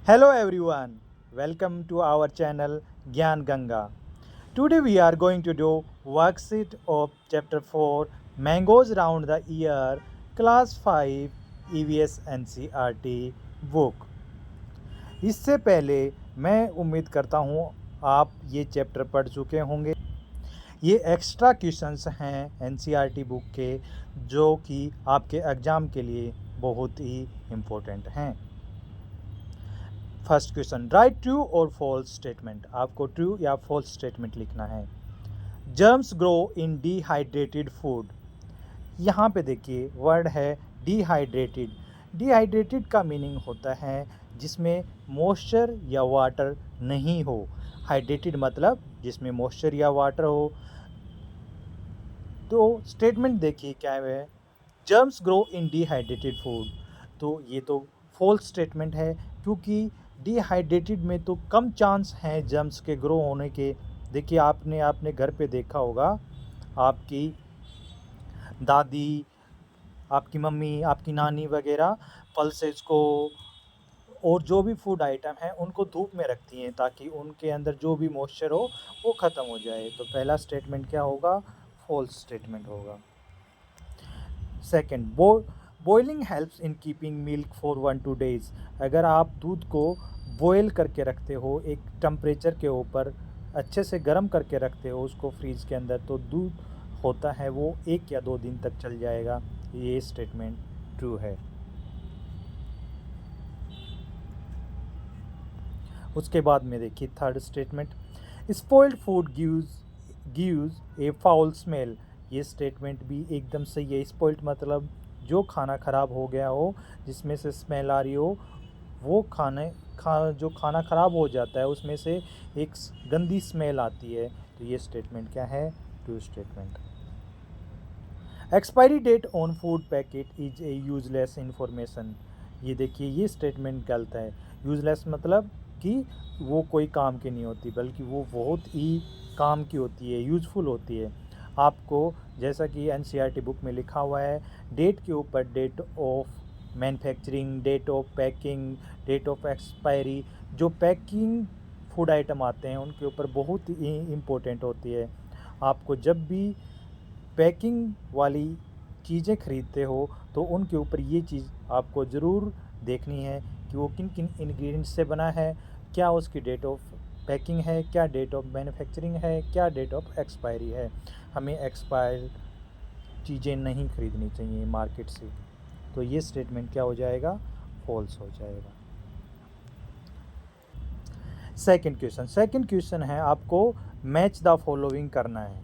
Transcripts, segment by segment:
Hello everyone, welcome to our channel Gyan Ganga. Today we are going to do worksheet of chapter 4 Mangoes Round the Year class 5 EVS NCERT book. इससे पहले मैं उम्मीद करता हूँ आप ये chapter पढ़ चुके होंगे। ये एक्स्ट्रा क्वेश्चंस हैं एनसीईआरटी बुक के जो कि आपके एग्ज़ाम के लिए बहुत ही इम्पोर्टेंट हैं। फर्स्ट क्वेश्चन, राइट ट्रू और फॉल्स स्टेटमेंट। आपको ट्रू या फॉल्स स्टेटमेंट लिखना है। Germs grow in dehydrated food. यहाँ पे देखिए वर्ड है डिहाइड्रेटेड। डिहाइड्रेटेड का मीनिंग होता है जिसमें मॉइस्चर या वाटर नहीं हो। हाइड्रेटेड मतलब जिसमें मॉइस्चर या वाटर हो। तो स्टेटमेंट देखिए क्या है, germs grow in dehydrated food. तो ये तो फॉल्स स्टेटमेंट है क्योंकि डिहाइड्रेटेड में तो कम चांस हैं जर्म्स के ग्रो होने के। देखिए आपने अपने घर पे देखा होगा, आपकी दादी, आपकी मम्मी, आपकी नानी वगैरह पल्सेस को और जो भी फूड आइटम है उनको धूप में रखती हैं ताकि उनके अंदर जो भी मॉइस्चर हो वो ख़त्म हो जाए। तो पहला स्टेटमेंट क्या होगा, फॉल्स स्टेटमेंट होगा। Second, boiling helps in keeping milk for 1-2 days. अगर आप दूध को बॉयल करके रखते हो, एक टेम्परेचर के ऊपर अच्छे से गर्म करके रखते हो उसको फ्रीज के अंदर, तो दूध होता है वो 1 या 2 दिन तक चल जाएगा। ये स्टेटमेंट ट्रू है। उसके बाद में देखिए third statement, spoiled food gives ए फाउल स्मेल। ये स्टेटमेंट भी एकदम सही है। स्पॉइल्ड मतलब जो खाना ख़राब हो गया हो, जिसमें से स्मेल आ रही हो, वो जो खाना ख़राब हो जाता है उसमें से एक गंदी स्मेल आती है। तो ये स्टेटमेंट क्या है, true statement. Expiry date on food packet is a useless information. ये देखिए ये स्टेटमेंट गलत है। यूजलेस मतलब कि वो कोई काम की नहीं होती, बल्कि वो बहुत ही काम की होती है, यूज़फुल होती है। आपको जैसा कि एनसीईआरटी बुक में लिखा हुआ है, डेट के ऊपर date of manufacturing, date of packing, date of expiry, जो पैकिंग फूड आइटम आते हैं उनके ऊपर बहुत ही इम्पोर्टेंट होती है। आपको जब भी पैकिंग वाली चीज़ें ख़रीदते हो तो उनके ऊपर ये चीज़ आपको ज़रूर देखनी है कि वो किन किन इंग्रेडिएंट्स से बना है, क्या उसकी डेट ऑफ पैकिंग है, क्या डेट ऑफ मैन्युफैक्चरिंग है, क्या डेट ऑफ एक्सपायरी है। हमें एक्सपायर्ड चीज़ें नहीं खरीदनी चाहिए मार्केट से। तो ये स्टेटमेंट क्या हो जाएगा, फॉल्स हो जाएगा। सेकंड क्वेश्चन है, आपको मैच द फॉलोइंग करना है।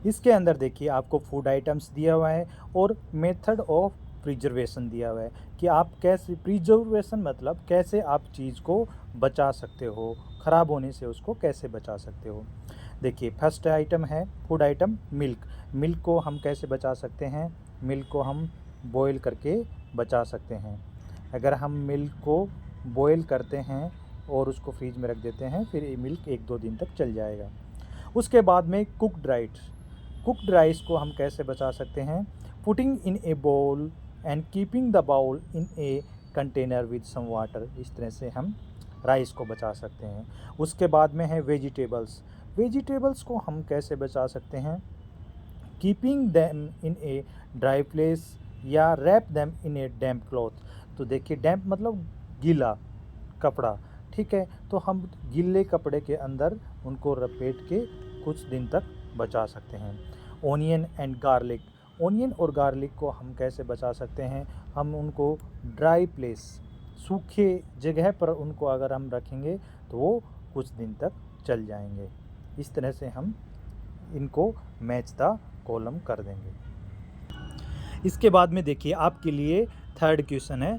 इसके अंदर देखिए आपको फूड आइटम्स दिया हुआ है और मेथड ऑफ प्रिजर्वेशन दिया हुआ है कि आप कैसे, प्रिजर्वेशन मतलब कैसे आप चीज़ को बचा सकते हो, ख़राब होने से उसको कैसे बचा सकते हो। देखिए फर्स्ट आइटम है फूड आइटम मिल्क। मिल्क को हम कैसे बचा सकते हैं, मिल्क को हम बॉयल करके बचा सकते हैं। अगर हम मिल्क को बॉयल करते हैं और उसको फ्रीज में रख देते हैं, फिर ये मिल्क 1-2 दिन तक चल जाएगा। उसके बाद में कुक्ड राइस को हम कैसे बचा सकते हैं, putting in a bowl and keeping the bowl in a container with some water. इस तरह से हम राइस को बचा सकते हैं। उसके बाद में है वेजिटेबल्स को हम कैसे बचा सकते हैं, keeping them in a dry place या wrap them in a damp cloth. तो देखिए डैम्प मतलब गीला कपड़ा, ठीक है, तो हम गीले कपड़े के अंदर उनको लपेट के कुछ दिन तक बचा सकते हैं। ओनियन और गार्लिक को हम कैसे बचा सकते हैं, हम उनको ड्राई प्लेस, सूखे जगह पर उनको अगर हम रखेंगे तो वो कुछ दिन तक चल जाएंगे। इस तरह से हम इनको मैच द कॉलम कर देंगे। इसके बाद में देखिए आपके लिए थर्ड क्वेश्चन है,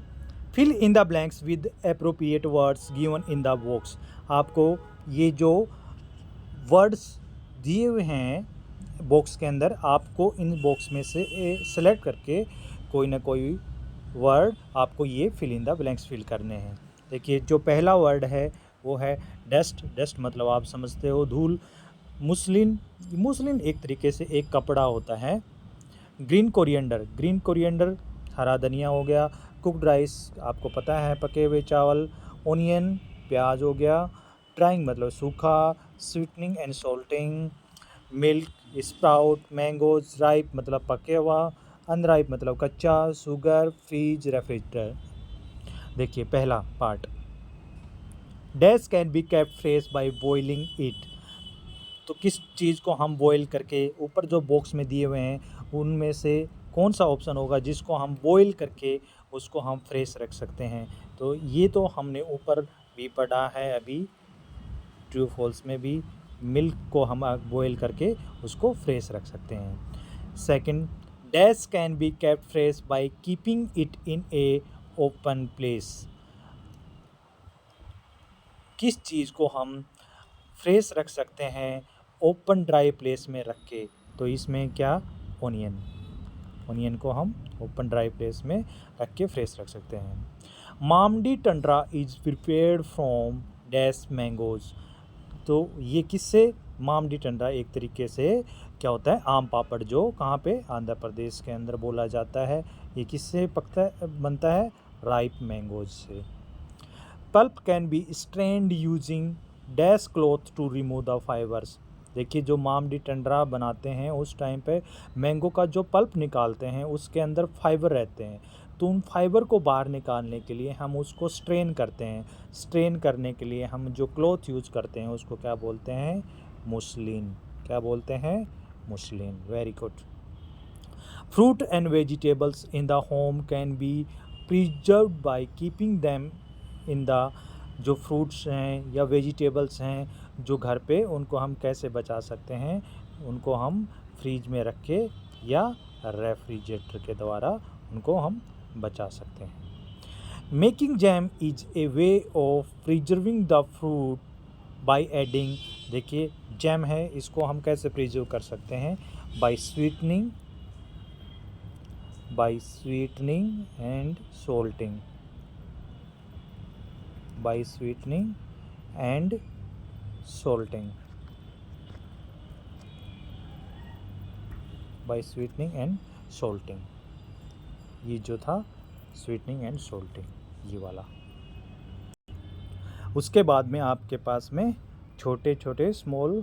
fill in the blanks with appropriate words given in the box. आपको ये जो वर्ड्स दिए हुए हैं बॉक्स के अंदर, आपको इन बॉक्स में से सेलेक्ट करके कोई ना कोई वर्ड आपको ये fill in the blanks fill करने हैं। देखिए जो पहला वर्ड है वो है डस्ट मतलब आप समझते हो धूल। मुस्लिन एक तरीके से एक कपड़ा होता है। ग्रीन कोरिएंडर हरा धनिया हो गया। कुकड राइस आपको पता है, पके हुए चावल। ओनियन प्याज हो गया। ड्राइंग मतलब सूखा। Sweetening and salting. Milk sprout. Mangoes ripe मतलब पके हुआ। अनराइप मतलब कच्चा। Sugar fridge refrigerator. देखिए पहला part, dash can be kept fresh by boiling it. तो किस चीज़ को हम बॉईल करके, ऊपर जो बॉक्स में दिए हुए हैं उनमें से कौन सा ऑप्शन होगा जिसको हम बॉईल करके उसको हम फ्रेश रख सकते हैं। तो ये तो हमने ऊपर भी पढ़ा है अभी, ट्रू फॉल्स में भी, मिल्क को हम बॉईल करके उसको फ्रेश रख सकते हैं। Second, dash can be kept fresh by keeping it in A open place. किस चीज़ को हम फ्रेश रख सकते हैं ओपन ड्राई प्लेस में रख के। तो इसमें क्या, ओनियन। ओनियन को हम ओपन ड्राई प्लेस में रख के फ्रेश रख सकते हैं। Mamidi tandra is prepared from dash mangoes. तो ये किससे, मामडी टंड्रा एक तरीके से क्या होता है, आम पापड़, जो कहाँ पे, आंध्र प्रदेश के अंदर बोला जाता है। ये किससे बनता है, राइप मैंगोज से। Pulp can be strained using dash cloth to remove the fibres. देखिए जो मामडी टंडरा बनाते हैं उस टाइम पे मैंगो का जो पल्प निकालते हैं उसके अंदर फाइबर रहते हैं, तो उन फाइबर को बाहर निकालने के लिए हम उसको स्ट्रेन करते हैं। स्ट्रेन करने के लिए हम जो क्लॉथ यूज करते हैं उसको क्या बोलते हैं, मुस्लिन। क्या बोलते हैं, muslin. Very good. Fruit and vegetables in the home can be preserved by keeping them in the, जो फ्रूट्स हैं या वेजिटेबल्स हैं जो घर पे, उनको हम कैसे बचा सकते हैं, उनको हम फ्रीज में रख के या रेफ्रिजरेटर के द्वारा उनको हम बचा सकते हैं। Making jam is a way of preserving the fruit by adding. देखिए जैम है, इसको हम कैसे प्रिजर्व कर सकते हैं, by sweetening and salting. by sweetening and salting, by sweetening and salting। ये जो था स्वीटनिंग एंड सोल्टिंग ये वाला। उसके बाद में आपके पास में छोटे छोटे small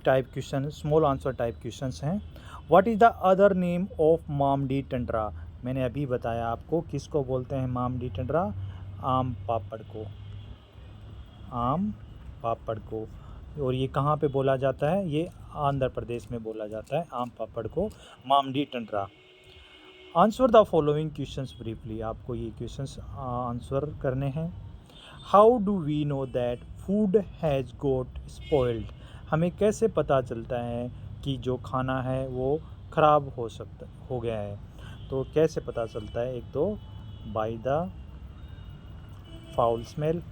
type question, small answer type questions हैं। What is the other name of mamidi tandra. मैंने अभी बताया आपको किसको बोलते हैं मामडी टंडरा, आम पापड़ को, आम पापड़ को। और ये कहाँ पे बोला जाता है, ये आंध्र प्रदेश में बोला जाता है आम पापड़ को, mamidi tandra. Answer the following questions briefly. आपको ये क्वेश्चंस आंसर करने हैं। How do we know that food has got spoiled. हमें कैसे पता चलता है कि जो खाना है वो ख़राब हो गया है। तो कैसे पता चलता है, एक तो by the foul smell,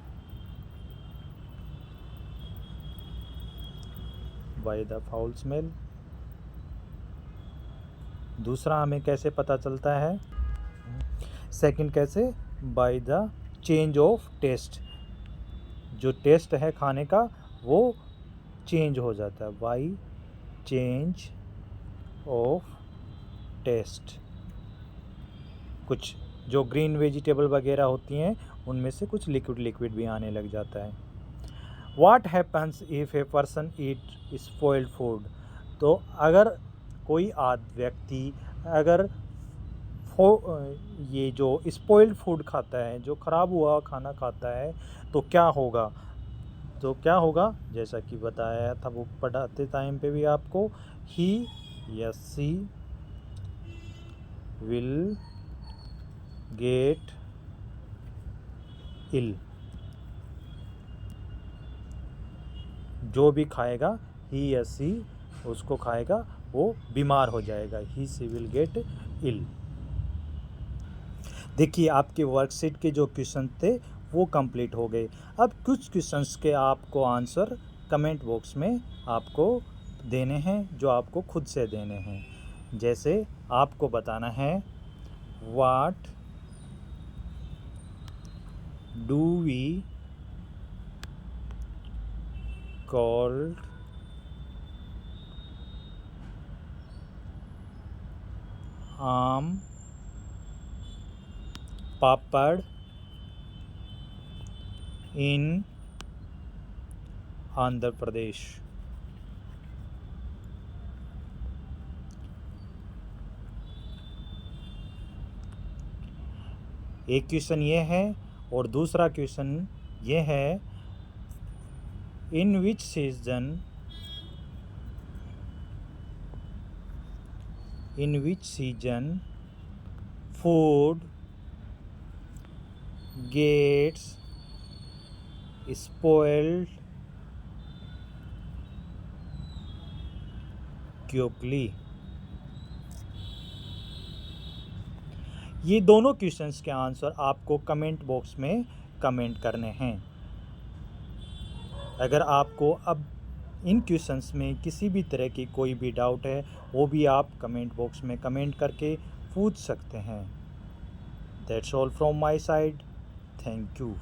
by the foul smell. दूसरा हमें कैसे पता चलता है, सेकंड कैसे, by the change of taste. जो टेस्ट है खाने का वो चेंज हो जाता है, बाय चेंज ऑफ टेस्ट। कुछ जो ग्रीन वेजिटेबल वगैरह होती हैं उनमें से कुछ लिक्विड भी आने लग जाता है। What happens if a person eat spoiled food। तो अगर कोई व्यक्ति अगर ये जो स्पॉइल्ड फूड खाता है, जो ख़राब हुआ खाना खाता है, तो क्या होगा। तो क्या होगा, जैसा कि बताया था वो पढ़ाते टाइम पे भी आपको, ही या सी विल गेट इल। जो भी खाएगा, ही या सी उसको खाएगा, वो बीमार हो जाएगा, ही सी विल गेट इल। देखिए आपके वर्कशीट के जो क्वेश्चन थे वो कंप्लीट हो गए। अब कुछ क्वेश्चंस के आपको आंसर कमेंट बॉक्स में आपको देने हैं, जो आपको खुद से देने हैं। जैसे आपको बताना है, व्हाट डू वी कॉल्ड आम पापड़ in आंध्र प्रदेश। एक क्वेश्चन ये है और दूसरा क्वेश्चन ये है, in which season food gets spoiled quickly। ये दोनों क्वेश्चंस के आंसर आपको कमेंट बॉक्स में कमेंट करने हैं। अगर आपको अब इन क्वेश्चंस में किसी भी तरह की कोई भी डाउट है, वो भी आप कमेंट बॉक्स में कमेंट करके पूछ सकते हैं। That's all from my side. Thank you.